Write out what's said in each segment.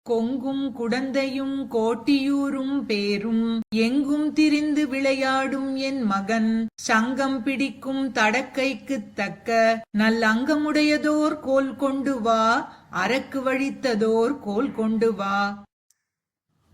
கொங்கும் குடந்தையும் கோட்டியூரும் பேரும் எங்கும் திரிந்து விளையாடும் என் மகன் சங்கம் பிடிக்கும் தடக்கைக்குத் தக்க நல்லங்கமுடையதோர் கோல் கொண்டு வா, அரக்கு வழித்ததோர் கோல் கொண்டு வா.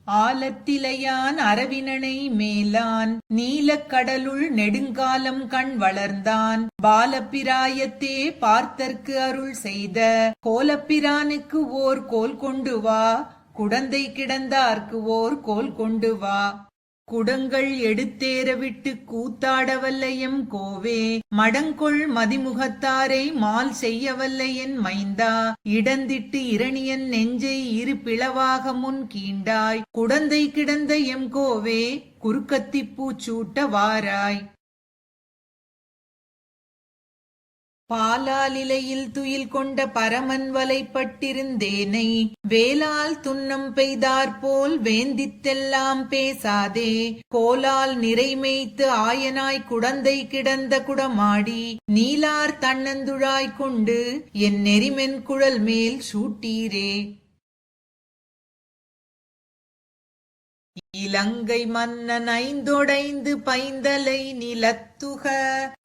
ஆலத்திலையான் அரவினனை மேலான் நீலக் கடலுள் நெடுங்காலம் கண் வளர்ந்தான் பாலப்பிராயத்தே பார்த்தற்கு அருள் செய்த கோலப்பிரானுக்கு ஓர் கோல் கொண்டு வா, குடந்தை கிடந்தார்க்கு ஓர் கோல் கொண்டு வா. குடங்கள் எடுத்தேற விட்டு கூத்தாடவல்ல எம் கோவே மடங்கொள் மதிமுகத்தாரை மால் செய்யவல்ல என் மைந்தா இடந்திட்டு இரணியன் நெஞ்சை இரு பிளவாக முன் கீண்டாய் குடந்தை கிடந்த எம் கோவே குறுக்கத்திப்பூ சூட்ட வாராய். பாலாலிலையில் துயில் கொண்ட பரமன் வலைப்பட்டிருந்தேனை வேலால் துன்னம் பெய்தாற்போல் வேந்தித்தெல்லாம் பேசாதே கோலால் நிறைமேய்த்து ஆயனாய் குடந்தை கிடந்த குடமாடி நீலார் தன்னந்துழாய் கொண்டு என் நெறிமென் குழல் மேல் சூட்டீரே. இலங்கை மன்னன் ஐந்தொடைந்து பைந்தலை நிலத்துக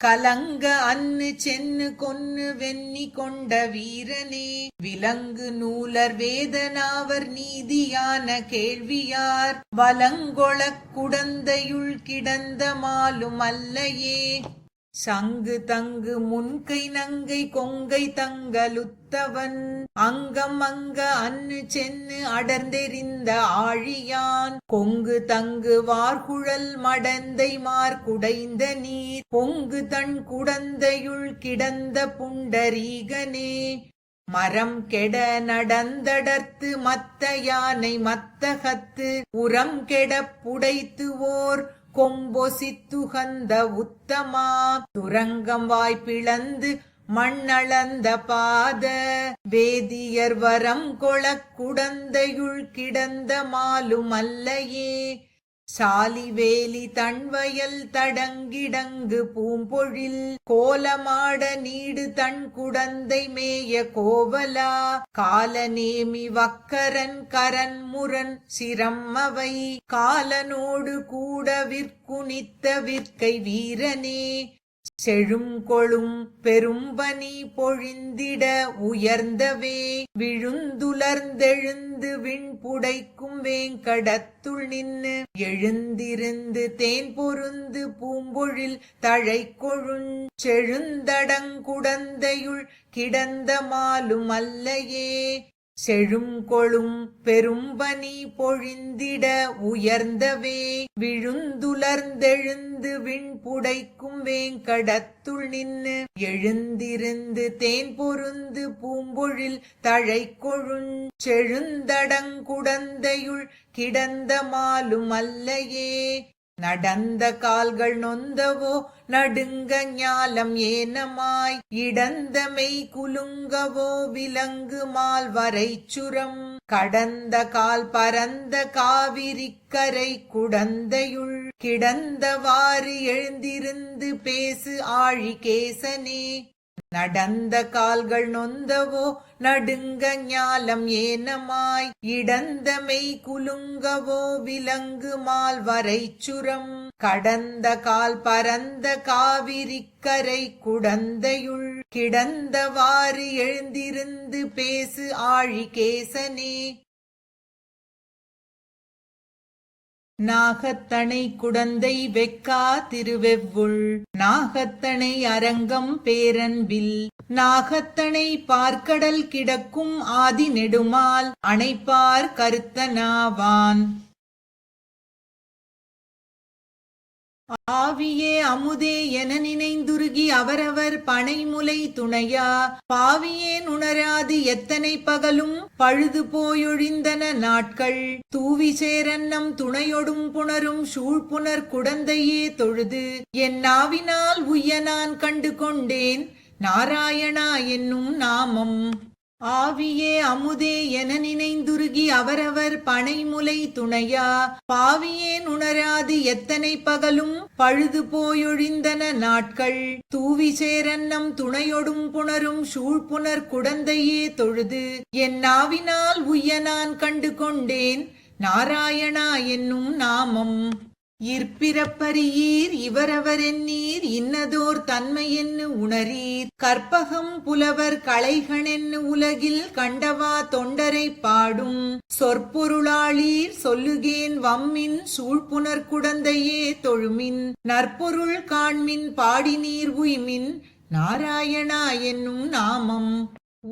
கலங்க அன்னு சென்னு கொன்னு வெண்ணி கொண்ட வீரனே விலங்கு நூலர் வேதனாவர் நீதியான கேள்வியார் வலங்கொளக் குடந்தையுள் கிடந்த மாலும் அல்லையே. சங்கு தங்கு முன்கை நங்கை கொங்கை தங்கலுத்தவன் அங்கம் அங்க அன்னு சென்னு அடர்ந்தெறிந்த ஆழியான் கொங்கு தங்கு வார்குழல் மடந்தை மார்குடைந்த நீர் பொங்கு தன் குடந்தையுள் கிடந்த புண்டரீகனே மரம் கெட நடந்தடர்த்து மத்த யானை மத்தகத்து உரம் கெடப் புடைத்து ஓர் கொம்பொசித்துகந்த உத்தமா துரங்கம் வாய்ப்பிளந்து மண்ணளந்த பாத வேதியர் வரம் கொளக் குடந்தையுள் கிடந்த மாலும் அல்லையே. சாலிவேலி தன்வயல் தடங்கிடங்கு பூம்பொழில் கோலமாட நீடு தன் குடந்தை மேய கோவலா காலநேமி வக்கரன் கரன் முரண் சிரம்மவை காலனோடு கூட விற்குனித்த விற்கை வீரனே செழும் கொழும் பெரும்பனி பொழிந்திட உயர்ந்தவே விழுந்துலர்ந்தெழுந்து விண்புடைக்கும் வேங்கடத்துள் நின்னு எழுந்திருந்து தேன் பொருந்து பூம்பொழில் தழைக்கொழுஞ் செழுந்தடங்குடந்தையுள் கிடந்த மாலும் அல்லையே. செழும் கொழும் பெரும்பனி பொழிந்திட உயர்ந்தவே விழுந்துலர்ந்தெழுந்து விண்புடைக்கும் வேங்கடத்துள் நின்னு எழுந்திருந்து தேன் பொருந்து பூம்பொழில் தழைக்கொழுஞ் செழுந்தடங்குடந்தையுள் கிடந்த மாலும் அல்லையே. நடந்த கால்கள் நொந்தவோ நடுங்க ஞாலம் ஏனமாய் இடந்த மெய் குலுங்கவோ விலங்கு மால் வரைச்சுரம் கடந்த கால் பரந்த காவிரிக்கரை குடந்தையுள் கிடந்தவாறு எழுந்திருந்து பேசு ஆழி கேசனே நடந்த கால்கள் நொந்தவோ நடுங்க ஞாலம் ஏனமாய் இடந்த மெய் குலுங்கவோ விலங்கு மால் வரைச்சுரம் கடந்த கால் பரந்த காவிரிக்கரை குடந்தையுள் கிடந்தவாறு எழுந்திருந்து பேசு ஆழி கேசனே. நாகத்தனை குடந்தை வெக்கா திருவெவ்வுள் நாகத்தனை அரங்கம் பேரன்பில் நாகத்தனை பார்க்கடல் கிடக்கும் ஆதி நெடுமால் அணைப்பார் கருத்தனாவான். ஆவியே அமுதே என நினைந்துருகி அவரவர் பனைமுலை துணையா பாவியேன் உணராது எத்தனை பகலும் பழுது போயொழிந்தன நாட்கள் தூவி சேரன்னம் துணையொடும் புணரும் சூழ்புணர் குடந்தையே தொழுது என் நாவினால் உய்ய நான் கண்டு கொண்டேன் நாராயணா என்னும் நாமம். ஆவியே அமுதே என நினைந்துருகி அவரவர் பனைமுலை துணையா பாவியேன் உணராது எத்தனை பகலும் பழுது போயொழிந்தன நாட்கள் தூவி சேரன்னம் துணையொடும் புணரும் சூழ்புணர் குடந்தையே தொழுது என் நாவினால் உய்ய நான் கண்டு கொண்டேன் நாராயணா என்னும் நாமம். இற்பிறப்பறியீர் இவரவரென்னீர் இன்னதோர் தன்மையென்னு உணரீர் கற்பகம் புலவர் களைகணென்னு உலகில் கண்டவா தொண்டரை பாடும் சொற்பொருளாளீர் சொல்லுகேன் வம்மின் சூழ்புணர் குடந்தையே தொழுமின் நற்பொருள் காண்மின் பாடினீர் உய்மின் நாராயணா என்னும் நாமம்.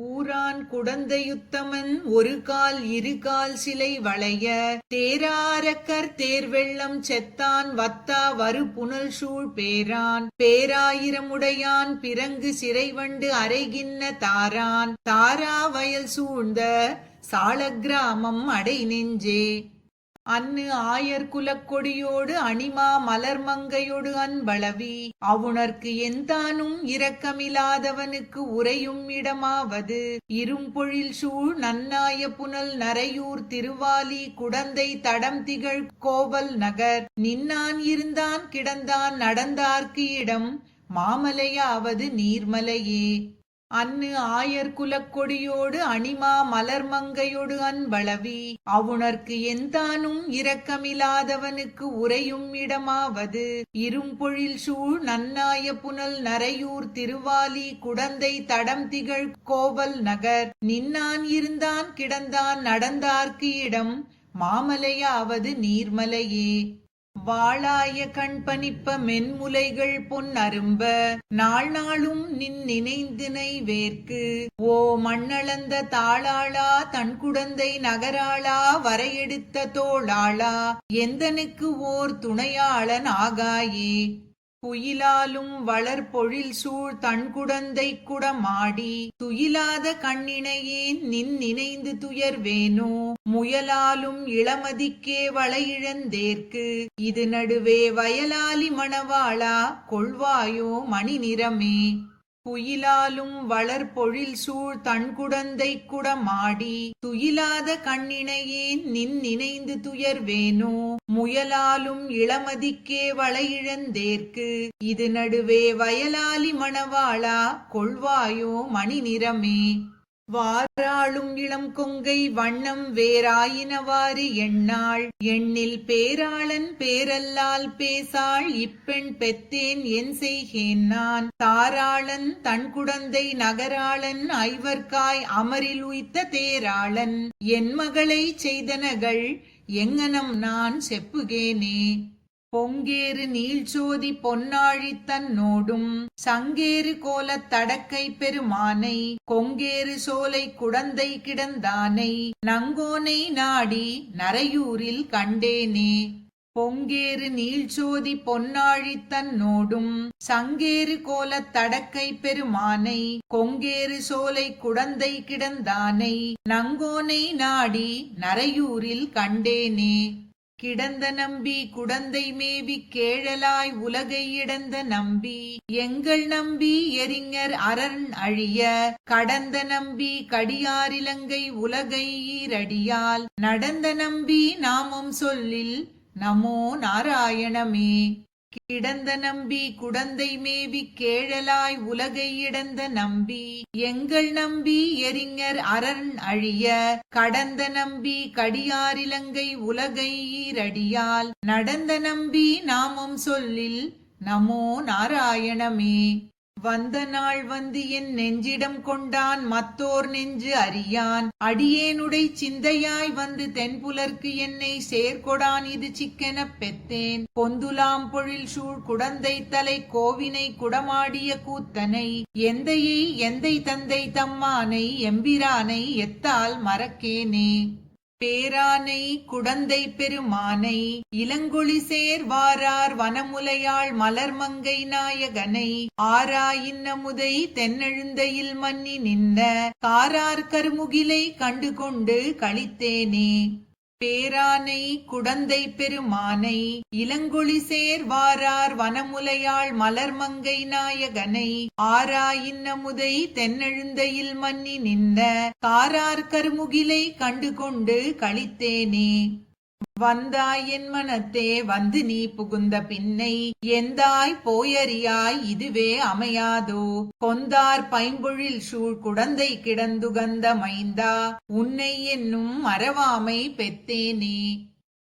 ஊரான் குடந்தையுத்தமன் ஒரு கால் இரு கால் சிலை வளைய தேராரக்கர் தேர்வெள்ளம் செத்தான் வத்தா வரு புனல் சூழ் பேரான் பேராயிரமுடையான் பிறங்கு சிறைவண்டு அரைகின்ன தாரான் தாரா வயல் சூழ்ந்த சாலக்கிராமம் அடை நெஞ்சே. அன்னு ஆயர் குலக்கொடியோடு அணிமா மலர்மங்கையோடு அன்பளவி அவுணர்க்கு எந்தானும் இரக்கமில்லாதவனுக்கு உரையும் இடமாவது இரும்பொழில் சூழ் நன்னாய புனல் நரையூர் திருவாலி குடந்தை தடம் திகழ் கோவல் நகர் நின்னான் இருந்தான் கிடந்தான் நடந்தார்க்கு இடம் மாமலையாவது நீர்மலையே. அன்னு ஆயர் குலக்கொடியோடு அணிமா மலர்மங்கையோடு அன்பளவி அவுணர்க்கு எந்தானும் இரக்கமில்லாதவனுக்கு உரையும் இடமாவது இரும்பொழில் சூழ் நன்னாய புனல் நரையூர் திருவாலி குடந்தை தடம் திகழ் கோவல் நகர் நின்னான் இருந்தான் கிடந்தான் நடந்தார்க்கு இடம் மாமலையாவது நீர்மலையே. வாளாய கண் பனிப்ப மென்முலைகள் பொன்னரும்ப நாள் நாளும் நின் நினைந்தினை வேர்க்கு ஓ மண்ணளந்த தாளாளா தன் குடந்தை நகராளா வரையெடுத்த தோளாளா எந்தனுக்கு ஓர் துணையாளன் ஆகாயே. குயிலாலும் வளர் பொழில் சூழ் தன்குடந்தை குடமாடி துயிலாத கண்ணினையேன் நின் நினைந்து துயர்வேனோ முயலாலும் இளமதிக்கே வளையிழந்தேற்கு இது நடுவே வயலாலி மணவாளா கொள்வாயோ மணி நிறமே. குயிலாலும் வளர் பொழில் சூழ் தன்குடந்தை குடமாடி துயிலாத கண்ணினையேன் நின் நினைந்து துயர்வேனோ முயலாலும் இளமதிக்கே வளையிழந்தேற்கு இது நடுவே வயலாலி மணவாளா கொள்வாயோ மணி நிறமே. வாராளும் இளம் கொங்கை வண்ணம் வேறாயினவாறு எண்ணாள் எண்ணில் பேராளன் பேரல்லால் பேசாள் இப்பெண் பெத்தேன் என் செய்கேன் நான் தாராளன் தன் குடந்தை நகராளன் ஐவர்காய் அமரில் உய்த்த தேராளன் என் மகளை செய்தனகள் எங்கனம் நான் செப்புகேனே. பொங்கேறு நீள்சோதி பொன்னாழி தன்னோடும் சங்கேறு கோலத் தடக்கை பெருமானை கொங்கேறு சோலை குடந்தை கிடந்தானை நங்கோனை நாடி நரையூரில் கண்டேனே. பொங்கேறு நீள்சோதி பொன்னாழி தன்னோடும் சங்கேறு கோலத் தடக்கை பெருமானை கொங்கேறு சோலை குடந்தை கிடந்தானை நங்கோனை நாடி நரையூரில் கண்டேனே. கிடந்த நம்பி குடந்தை மேவி கேழலாய் உலகை இடந்த நம்பி எங்கள் நம்பி எரிஞர் அரண் அழிய கடந்த நம்பி கடியாரிலங்கை உலகை ஈரடியால் நடந்த நம்பி நாமம் சொல்லில் நமோ நாராயணமே. கிடந்த நம்பி குடந்தை மேவி கேழலாய் உலகை இடந்த நம்பி எங்கள் நம்பி எரிஞர் அரண் அழிய கடந்த நம்பி கடியாரிலங்கை உலகை ஈரடியால் நடந்த நம்பி நாமம் சொல்லில் நமோ நாராயணமே. வந்த நாள் வந்து என் நெஞ்சிடம் கொண்டான் மத்தோர் நெஞ்சு அறியான் அடியேனுடை சிந்தையாய் வந்து தென்புலர்க்கு என்னை சேர்கொடான் இது சிக்கெனப் பெத்தேன் பொந்துலாம் பொழில் சூழ் குடந்தை தலை கோவினை குடமாடிய கூத்தனை எந்தையை எந்தை தந்தை தம்மானை எம்பிரானை எத்தால் மறக்கேனே. பேரானை குடந்தை பெருமானை இளங்கொளி சேர்வாரார் வனமுலையாள் மலர்மங்கை நாயகனை ஆராயின்னமுதை தென்னெழுந்தையில் மன்னி நின்ன காரார் கருமுகிலை கண்டு கொண்டு களித்தேனே. பேரானை குடந்தை பெருமானை இளங்கொளி சேர்வாரார் வனமுலையாள் மலர்மங்கை நாயகனை ஆராயின்னமுதை தென்னெழுந்தையில் மன்னி நின்ற காரார் கருமுகிலை கண்டுகொண்டு களித்தேனே. வந்தாய் என் மனத்தே வந்து நீ புகுந்த பின்னை எந்தாய் போயறியாய் இதுவே அமையாதோ. கொந்தார் பைம்பொழில் சூழ் குடந்தை கிடந்துகந்த மைந்தா உன்னை என்னும் மறவாமை பெத்தேனே.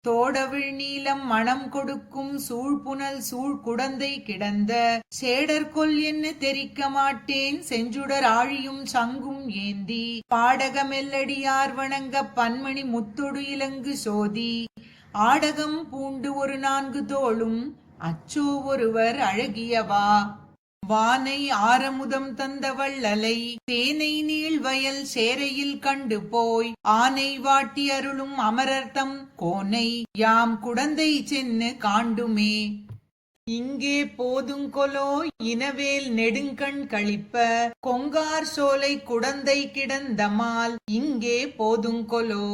தோடவிழ் நீலம் மணம் கொடுக்கும் சூழ்புனல் சூழ் குடந்தை கிடந்த சேடர்கொல் என்ன தெரிக்க மாட்டேன் செஞ்சுடர் ஆழியும் சங்கும் ஏந்தி பாடகமெல்லடியார் வணங்க பன்மணி முத்தொடு இலங்கு சோதி ஆடகம் பூண்டு ஒரு 4 தோளும் அச்சோ ஒருவர் அழகியவா. வானை ஆரமுதம் தந்த வள்ளலை தேனை நீள் வயல் சேரையில் கண்டு போய் ஆனை வாட்டி அருளும் அமரர்தம் கோனை யாம் குடந்தை சென்னு காண்டுமே. இங்கே போதுங்கொலோ இனவேல் நெடுங்கண் கழிப்ப கொங்கார் சோலை குடந்தை கிடந்தமால் இங்கே போதுங்கொலோ.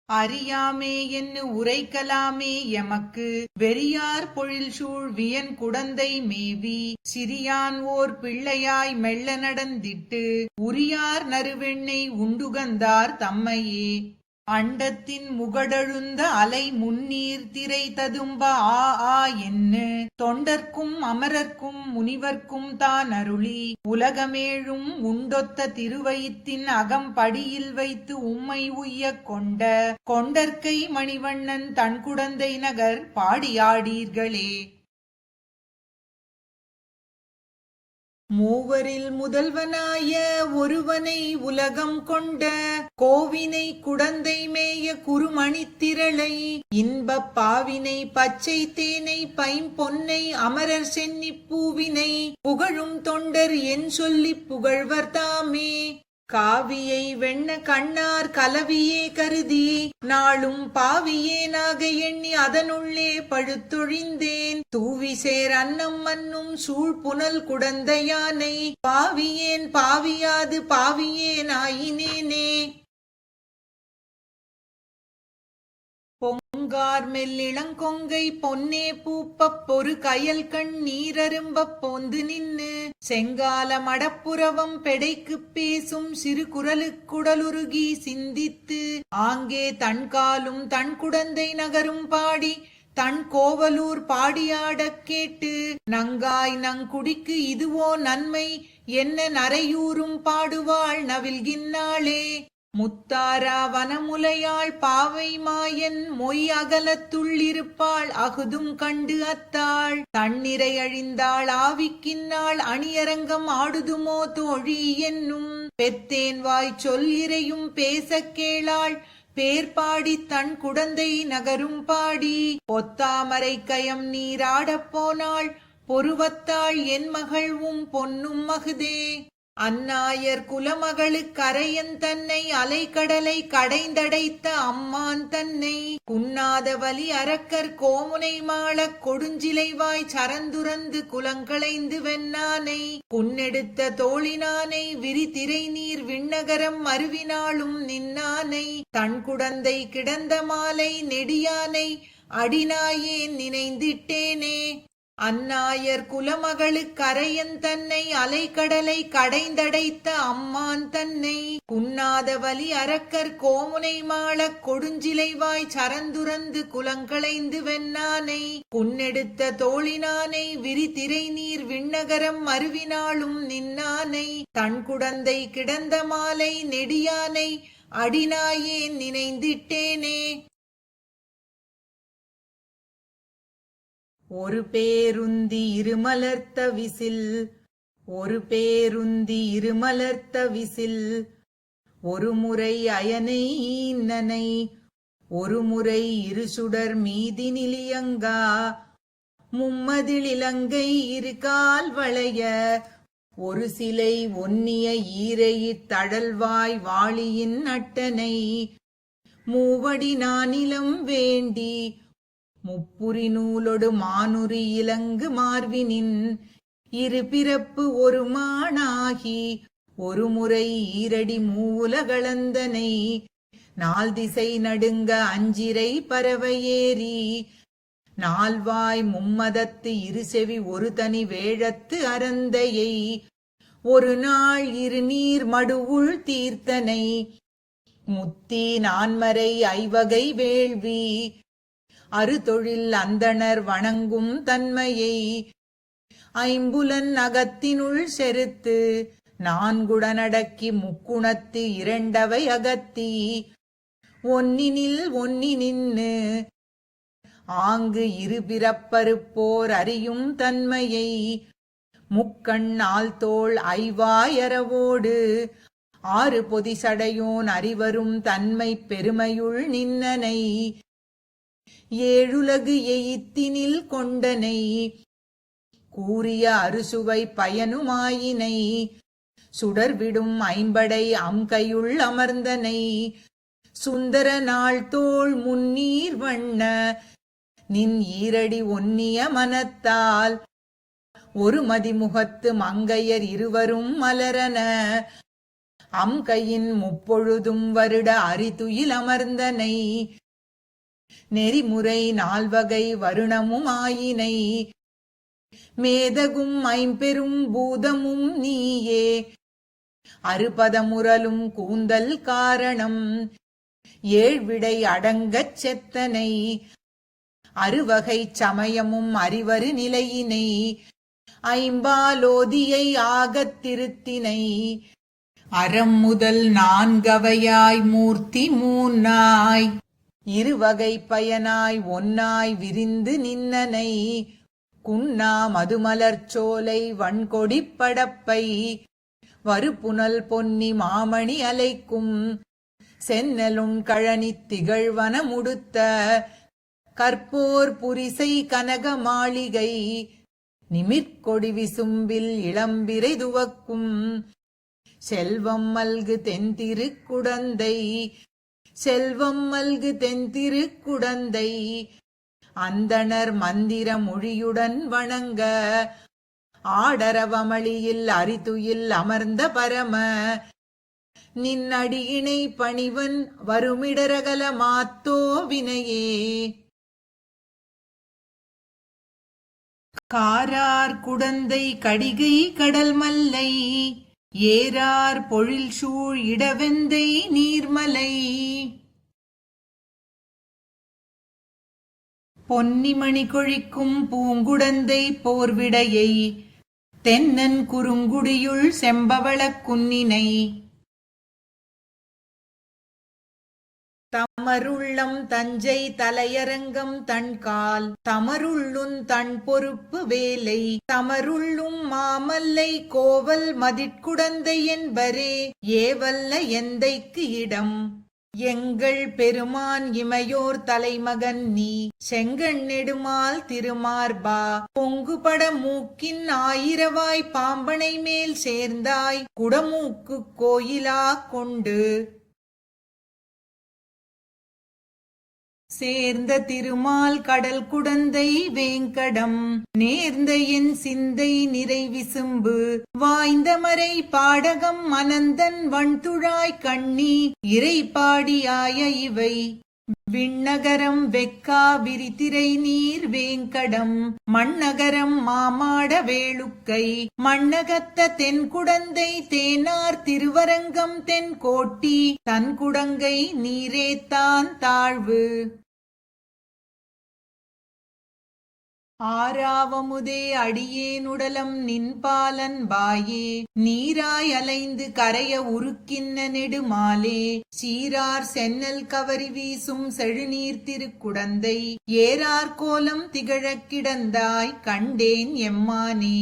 அறியாமே என்று உரைக்கலாமே எமக்கு வெறியார் பொழில் சூழ் வியன் குடந்தை மேவி சிறியான் ஓர் பிள்ளையாய் மெல்ல நடந்திட்டு உரியார் நறுவெண்ணை உண்டுகந்தார் தம்மையே. அண்டத்தின் முகடழுந்த அலை முன்னீர் திரை ததும்ப ஆ ஆ என்று தொண்டர்க்கும் அமரர்க்கும் முனிவர்க்கும் தான் அருளி உலகமேழும் உண்டொத்த திருவயித்தின் அகம்படியில் வைத்து உம்மை உய்ய கொண்ட கொண்டற்கை மணிவண்ணன் தன் குடந்தை நகர் பாடியாடீர்களே. மூவரில் முதல்வனாய ஒருவனை உலகம் கொண்ட கோவினை குடந்தை மேய குறுமணித்திரளை இன்பப் பாவினை பச்சை தேனை பைம்பொன்னை அமரர் சென்னிப் பூவினை புகழும் தொண்டர் என் சொல்லிப் புகழ்வர் தாமே. காவியை வெண்ண கண்ணார் கலவியே கருதி நாளும் பாவியேனாக எண்ணி அதனுள்ளே பழுத்தொழிந்தேன் தூவிசேர் அன்னம் மன்னும் சூழ்புனல் குடந்தையானை பாவியேன் பாவியாது பாவியேன் ஆயினேனே. பொங்கார் மெல்லிளங்கொங்கை பொன்னே பூப்பப் பொறு கயல் கண் நீரரும்பப் போந்து நின்னு செங்கால மடப்புறவம் பெடைக்குப் பேசும் சிறு குரலுக்குடலுருகி சிந்தித்து ஆங்கே தன்காலும் தன் குடந்தை நகரும் பாடி தன் கோவலூர் பாடியாடக் கேட்டு நங்காய் நங்குடிக்கு இதுவோ நன்மை என்ன நரையூரும் பாடுவாள் நவில்கின்னாளே. முத்தாரா வனமுலையாள் பாவை மாயன் மொய் அகலத்துள்ளிருப்பாள் அகுதும் கண்டு அத்தாள் தன்னிறை அழிந்தாள் ஆவிக்கின்னாள் அணியரங்கம் ஆடுதுமோ தோழி என்னும் பெத்தேன் வாய் சொல் இறையும் பேசக் கேளாள் பேர்பாடி தன் குடந்தை நகரும் பாடி பொத்தாமரை கயம் நீராடப் போனாள் பொருவத்தாள் என் மகள்வும் பொன்னும் மகுதே. அந்நாயர் குலமகளுக்கரையன் தன்னை அலைக்கடலை கடைந்தடைத்த அம்மான் தன்னை குன்னாத வலி அரக்கர் கோமுனை மாளக் கொடுஞ்சிலைவாய் சரந்துரந்து குலங்களைந்து வெண்ணானை குன்னெடுத்த தோழினானை விரிதிரை நீர் விண்ணகரம் அருவினாளும் நின்னானை தன் குடந்தை கிடந்த மாலை நெடியானை அடிநாயேன் நினைந்திட்டேனே. அந்நாயர் குலமகளுக்கரையன் தன்னை அலைக்கடலை கடைந்தடைத்த அம்மான் தன்னை குன்னாத வலி அரக்கர் கோமுனை மாளக் கொடுஞ்சிலைவாய் சரந்துரந்து குலங்களைந்து வெண்ணானை குன்னெடுத்த தோழினானை விரிதிரை நீர் விண்ணகரம் அருவினாளும் நின்னானை தன் குடந்தை கிடந்த மாலை நெடியானை அடிநாயேன் நினைந்திட்டேனே. ஒரு பேருந்தி இருமலர்த்த விசில் ஒரு பேருந்தி இருமலர்த்த விசில் ஒரு முறை அயனை ஈன்னனை ஒரு முறை இருசுடர் மீதி நிலியங்கா மும்மதில் இலங்கை இருகால் வளைய ஒரு சிலை ஒன்னிய ஈரையித் தடல்வாய் வாளியின் அட்டனை மூவடி நானிலம் வேண்டி முப்புரி நூலொடு மானுரி இலங்கு மார்வினின் இரு பிறப்பு ஒரு மானாகி ஒரு முறை ஈரடி மூலகளந்தனை நால் திசை நடுங்க அஞ்சிரை பறவையேறி நால்வாய் மும்மதத்து இருசெவி ஒரு தனி வேழத்து அரந்தையை ஒரு நாள் இருநீர் மடுவுள் தீர்த்தனை முத்தி நான்மறை ஐவகை வேள்வி அறுதொழில் அந்தணர் வணங்கும் தன்மையை ஐம்புலன் அகத்தினுள் செருத்து நான்குடனடக்கி முக்குணத்து இரண்டவை அகத்தி ஒன்னினில் ஒன்னி நின்னு ஆங்கு இருபிறப்பறுப்போர் அறியும் தன்மையை முக்கண் ஆழ்தோள் ஐவாயரவோடு ஆறு பொதிசடையோன் அறிவரும் தன்மை பெருமையுள் நின்னனை ஏழுலகு எயித்தினில் கொண்டனை கூறிய அறுசுவை பயனுமாயினை சுடர்விடும் ஐம்படை அம்கையுள் அமர்ந்தனை சுந்தர நாள் தோள் முன்னீர் வண்ண நின் ஈரடி ஒன்னிய மனத்தால் ஒரு மதிமுகத்து மங்கையர் இருவரும் மலரன அம்கையின் முப்பொழுதும் வருட அரிதுயில் அமர்ந்தனை நெறிமுறை நால்வகை வருணமும் ஆயினை மேதகும் ஐம்பெரும் பூதமும் நீயே அறுபதமுரலும் கூந்தல் காரணம் ஏழ்விடை அடங்கச் செத்தனை அறுவகை சமயமும் அறிவரு நிலையினை ஐம்பாலோதியை ஆகத் திருத்தினை அறம் முதல் நான்கவையாய் மூர்த்தி மூன்னாய் இருவகை பயனாய் ஒன்னாய் விரிந்து நின்னனை குன்னா மதுமலர்ச்சோலை வன்கொடி படப்பை வருப்புனல் பொன்னி மாமணி அலைக்கும் சென்னலுன் கழனி திகழ்வன முடுத்த கற்போர் புரிசை கனக மாளிகை நிமிர்கொடி விசும்பில் இளம்பிரை துவக்கும் செல்வம் மல்கு தென்திருக்குடந்தை செல்வம் மல்கு தென்திருக்குடந்தை அந்தணர் மந்திர மொழியுடன் வணங்க ஆடரவமளியில் அரிதுயில் அமர்ந்த பரம நின் அடியினை பணிவன் வருமிடரகல மாத்தோ வினையே காரார் குடந்தை கடிகை கடல் மல்லை ஏரார் பொழில் சூழ் இடவெந்தை நீர்மலை பொன்னிமணி கொழிக்கும் பூங்குடந்தை போர்விடையை தென்னன் குறுங்குடியுள் செம்பவளக் குன்னினை தமருள்ளம் தஞ்சை தலையரங்கம் தன்கால் தமருள்ளும் தன் பொறுப்பு வேலை தமருள்ளும் மாமல்லை கோவல் மதிட்குடந்தை என்பரே ஏவல்ல எந்தைக்கு இடம் எங்கள் பெருமான் இமையோர் தலைமகன் நீ செங்கண் நெடுமால் திருமார்பா பொங்குபட மூக்கின் ஆயிரவாய் பாம்பனை மேல் சேர்ந்தாய் குடமூக்கு கோயிலா கொண்டு சேர்ந்த திருமால் கடல் குடந்தை வேங்கடம் நேர்ந்த என் சிந்தை நிறை விசும்பு வாய்ந்தமரை பாடகம் அனந்தன் வண்துழாய் கண்ணி இறை பாடியாய இவை விண்ணகரம் வெக்கா விரித்திரை நீர் வேங்கடம் மண்ணகரம் மாமாட வேளுக்கை மண்ணகத்த தென்குடந்தை தேனார் திருவரங்கம் தென்கோட்டி தன்குடங்கை நீரேத்தான் தாழ்வு ஆராவமுதே அடியேனுடலம் நின்பாலன் பாயே நீராய் அலைந்து கரைய உருக்கின்ன நெடுமாலே சீரார் சென்னல் கவரி வீசும் செழுநீர் திருக்குடந்தை ஏரார் கோலம் திகழக் கிடந்தாய் கண்டேன் எம்மானே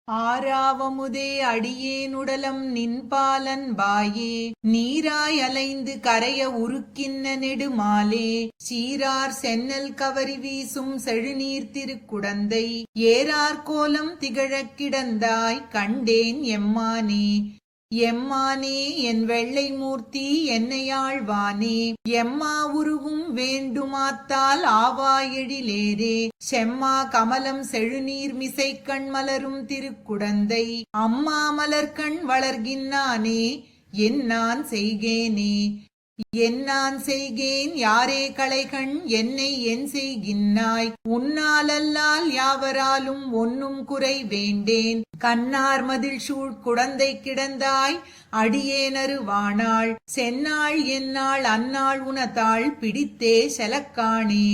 ஆராவமுதே அடியேனுடலம் நின்பாலன் பாயே நீராய் அலைந்து கரைய உருக்கின்ன நெடுமாலே சீரார் சென்னல் கவரி வீசும் செழுநீர் திருக்குடந்தை ஏரார் கோலம் திகழக் கிடந்தாய் கண்டேன் எம்மானே எம்மானே என் வெள்ளை மூர்த்தி என்னையாழ்வானே எம்மா உருவும் வேண்டுமாத்தால் ஆவாயெழிலேரே செம்மா கமலம் செழுநீர் மிசைக்கண் மலரும் திருக்குடந்தை அம்மா மலர்கண் வளர்கின்னானே என் நான் செய்கேனே என்னான் செய்கேன் யாரே களைகண் என்னை என் செய்கின்னாய் உன்னாலல்லால் யாவராலும் ஒன்னும் குறை வேண்டேன் கண்ணார் மதில் சூழ் குடந்தை கிடந்தாய் அடியேனரு வாணாள் சென்னாள் என்னாள் அன்னாள் உனத்தாள் பிடித்தே செலக்காணே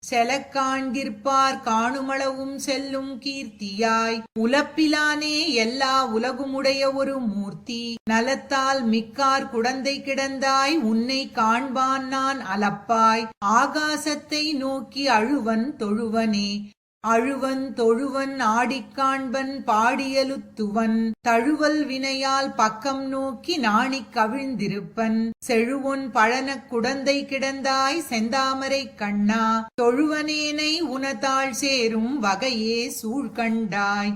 செலக்காண்கிற்பார் காணுமளவும் செல்லும் கீர்த்தியாய் உலப்பிலானே எல்லா உலகுமுடைய ஒரு மூர்த்தி நலத்தால் மிக்கார் குடந்தை கிடந்தாய் உன்னை காண்பான் நான் அலப்பாய் ஆகாசத்தை நோக்கி அழுவன் தொழுவனே அழுவன் தொழுவன் ஆடிக்காண்பன் பாடியலுத்துவன் தழுவல் வினையால் பக்கம் நோக்கி நாணிக் கவிழ்ந்திருப்பன் செழுவொன் பழனக் குடந்தை கிடந்தாய் செந்தாமரை கண்ணா தொழுவனேனை உனதாள் சேரும் வகையே சூழ்கண்டாய்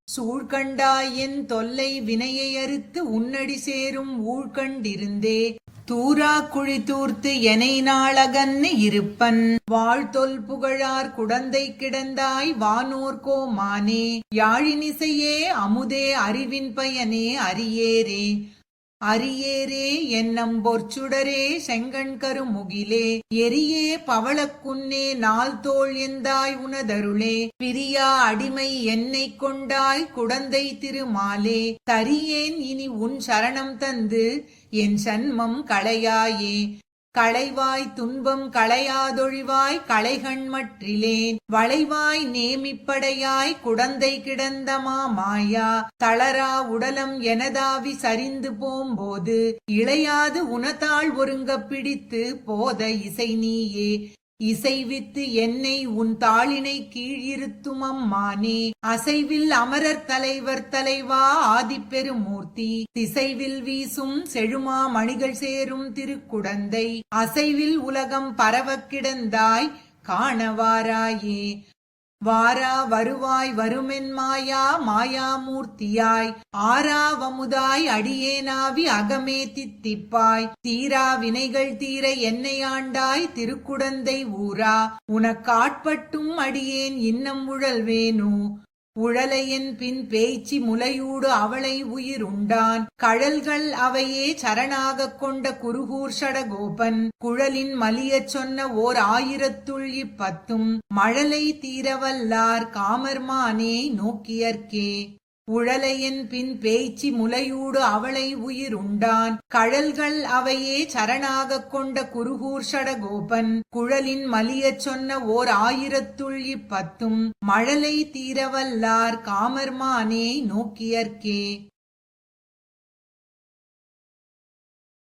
சூழ்கண்டாய் என் தொல்லை வினையை அறுத்து உன்னடி சேரும் ஊழ்கண்டிருந்தே தூரா குழி தூர்த்து எனை நாளகன்னு இருப்பன் வாழ்தொல் புகழார் குடந்தை கிடந்தாய் வானோர் கோமானே யாழினிசையே அமுதே அறிவின் பயனே அரியேரே அரியேரே என்னம் பொற்சுடரே செங்கண் கருமுகிலே எரியே பவளக்குன்னே நாள் தோள் எந்தாய் உனதருளே பிரியா அடிமை என்னை கொண்டாய் குடந்தை திருமாலே தரியேன் இனி உன் சரணம் தந்து என் சன்மம் களையாயே களைவாய் துன்பம் களையாதொழிவாய் களைகண் மற்றிலேன் வளைவாய் நேமிப்படையாய் குடந்தை கிடந்தமா மாயா தளரா உடலம் எனதாவி சரிந்து போம்போது இளையாது உனதாள் ஒருங்க பிடித்து போத இசை நீயே இசைவித்து என்னை உன் தாளினை கீழிருத்தும் அம்மானே அசைவில் அமரர் தலைவர் தலைவா ஆதிப்பெருமூர்த்தி திசைவில் வீசும் செழுமா மணிகள் சேரும் திருக்குடந்தை அசைவில் உலகம் பரவக் கிடந்தாய் காணவாராயே வாரா வருவாய் வருமென் மாயா மாயாமூர்த்தியாய் ஆராவமுதாய் அடியேனாவி அகமே தித்திப்பாய் தீரா வினைகள் தீர என்னை ஆண்டாய் திருக்குடந்தை ஊரா உனக்காட்பட்டும் அடியேன் இன்னம் உழல்வேனோ உழலையன் பின் பேய்ச்சி முலையூடு அவளை உயிருண்டான் கழல்கள் அவையே சரணாகக் கொண்ட குருகூர் ஷடகோபன் குழலின் மலியச் சொன்ன ஓர் 1010 மழலை தீரவல்லார் காமர்மானே நோக்கியர்க்கே உழலையன் பின் பேய்ச்சி முலையூடு அவளை உயிருண்டான் கழல்கள் அவையே சரணாகக் கொண்ட குருகூர் ஷடகோபன் குழலின் மலியச் சொன்ன ஓர் 1010 மழலை தீரவல்லார் காமர்மானே நோக்கியர்க்கே